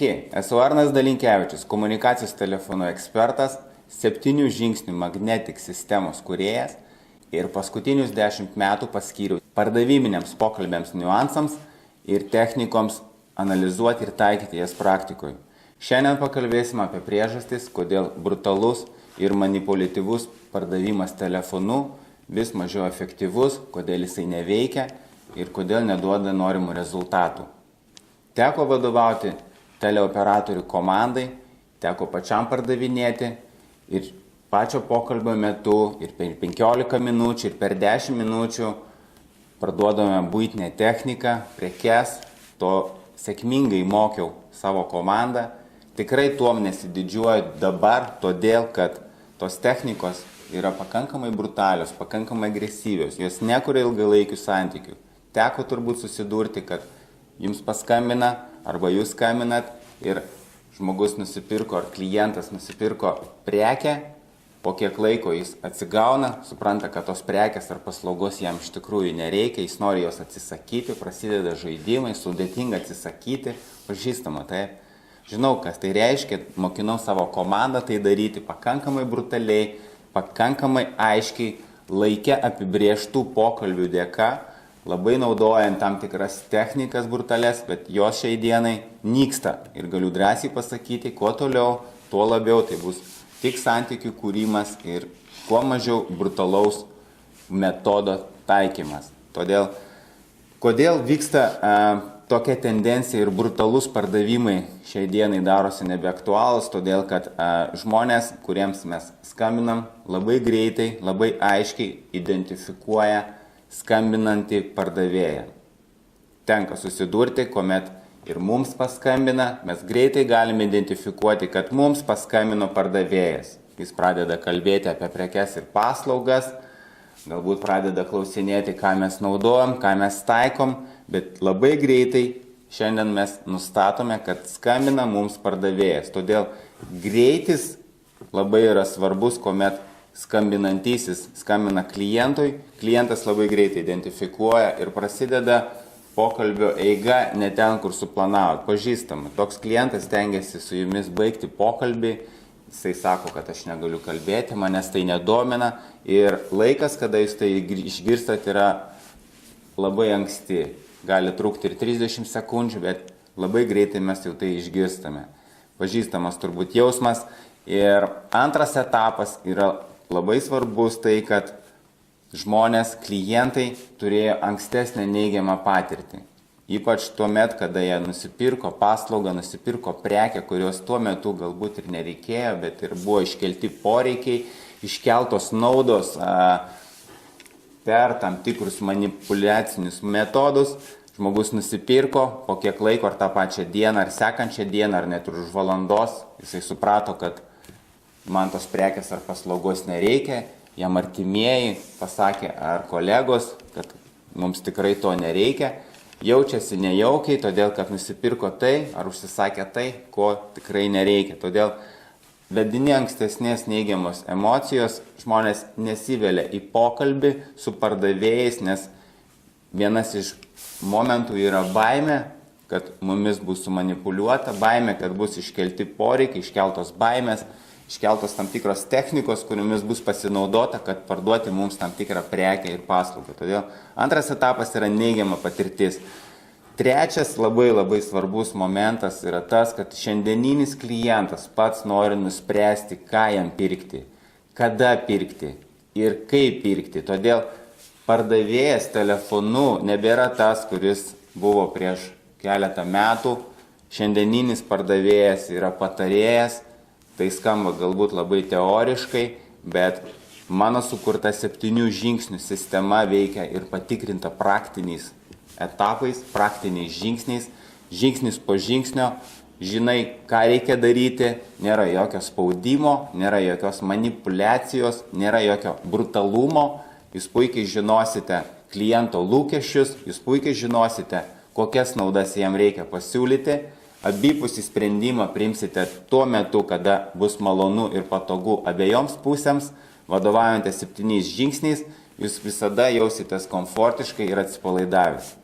Esu Arnas Dalinkevičius, komunikacijos telefonų ekspertas, 7 žingsnių Magnetic sistemos kūrėjas ir paskutinius 10 metų paskyriau pardaviminiams pokalbiams niuansams ir technikoms analizuoti ir taikyti jas praktikoje. Šiandien pakalbėsime apie priežastis, kodėl brutalus ir manipuliatyvus pardavimas telefonu vis mažiau efektyvus, kodėl jisai neveikia ir kodėl neduoda norimų rezultatų. Teko vadovauti teleoperatorių komandai, teko pačiam pardavinėti ir pačio pokalbio metu ir per 15 minučių ir per 10 minučių parduodame buitinę techniką, prekes, to sėkmingai mokiau savo komandą. Tikrai tuom nesididžiuoju dabar, todėl kad tos technikos yra pakankamai brutalios, pakankamai agresyvios, jos nekuria ilgalaikių santykių. Teko turbūt susidurti, kad jums paskambina arba jūs skambinat ir žmogus nusipirko ar klientas nusipirko prekę, po kiek laiko jis atsigauna, supranta, kad tos prekės ar paslaugos jam iš tikrųjų nereikia, jis nori jos atsisakyti, prasideda žaidimai, sudėtinga atsisakyti, pažįstama, taip. Žinau, kas tai reiškia, mokinau savo komandą tai daryti pakankamai brutaliai, pakankamai aiškiai, laike apibrėžtų pokalbių dėka, labai naudojant tam tikras technikas brutales, bet jos šiai dienai nyksta. Ir galiu drąsiai pasakyti, kuo toliau, tuo labiau tai bus tik santykių kūrimas ir kuo mažiau brutalaus metodo taikymas. Todėl, kodėl vyksta tokia tendencija ir brutalus pardavimai šiai dienai darosi nebeaktualus, todėl kad žmonės, kuriems mes skambinam, labai greitai, labai aiškiai identifikuoja skambinantį pardavėją. Tenka susidurti, kuomet ir mums paskambina, mes greitai galime identifikuoti, kad mums paskambino pardavėjas. Jis pradeda kalbėti apie prekes ir paslaugas, galbūt pradeda klausinėti, ką mes naudojam, ką mes taikom, bet labai greitai šiandien mes nustatome, kad skambina mums pardavėjas. Todėl greitis labai yra svarbus, kuomet skambinantysis skambina klientui, klientas labai greitai identifikuoja ir prasideda pokalbio eiga ne ten, kur suplanavot. Pažįstama, toks klientas tengiasi su jumis baigti pokalbį, jisai sako, kad aš negaliu kalbėti, manęs tai nedomina ir laikas, kada jūs tai išgirstat, yra labai anksti. Gali trukti ir 30 sekundžių, bet labai greitai mes jau tai išgirstame. Pažįstamas turbūt jausmas. Ir antras etapas yra labai svarbus tai, kad žmonės, klientai turėjo ankstesnę neigiamą patirtį. Ypač tuo met, kada jie nusipirko paslaugą, nusipirko prekę, kurios tuo metu galbūt ir nereikėjo, bet ir buvo iškelti poreikiai, iškeltos naudos per tam tikrus manipuliacinius metodus. Žmogus nusipirko, po kiek laiko ar tą pačią dieną, ar sekančią dieną, ar net už valandos, jisai suprato, kad man tos prekės ar paslaugos nereikia, jam artimieji pasakė ar kolegos, kad mums tikrai to nereikia, jaučiasi nejaukiai, todėl kad nusipirko tai ar užsisakė tai, ko tikrai nereikia. Todėl vedini ankstesnės neigiamos emocijos, žmonės nesivelia į pokalbį su pardavėjais, nes vienas iš momentų yra baimė, kad mumis bus sumanipuliuota, baimė, kad bus iškelti poreikiai, iškeltos baimės, iškeltos tam tikros technikos, kuriomis bus pasinaudota, kad parduoti mums tam tikrą prekę ir paslaugą. Todėl antras etapas yra neigiama patirtis. Trečias labai svarbus momentas yra tas, kad šiandieninis klientas pats nori nuspręsti, ką jam pirkti, kada pirkti ir kaip pirkti. Todėl pardavėjas telefonu nebėra tas, kuris buvo prieš keletą metų. Šiandieninis pardavėjas yra patarėjas. Tai skamba galbūt labai teoriškai, bet mano sukurta 7 žingsnių sistema veikia ir patikrinta praktiniais etapais, praktiniais žingsniais, žingsnis po žingsnio, žinai, ką reikia daryti, nėra jokio spaudimo, nėra jokios manipuliacijos, nėra jokio brutalumo, jūs puikiai žinosite kliento lūkesčius, jūs puikiai žinosite, kokias naudas jam reikia pasiūlyti. Abipusį sprendimą priimsite tuo metu, kada bus malonu ir patogu abiejoms pusėms, vadovaujantės 7 žingsniais, jūs visada jausitės komfortiškai ir atsipalaidavęs.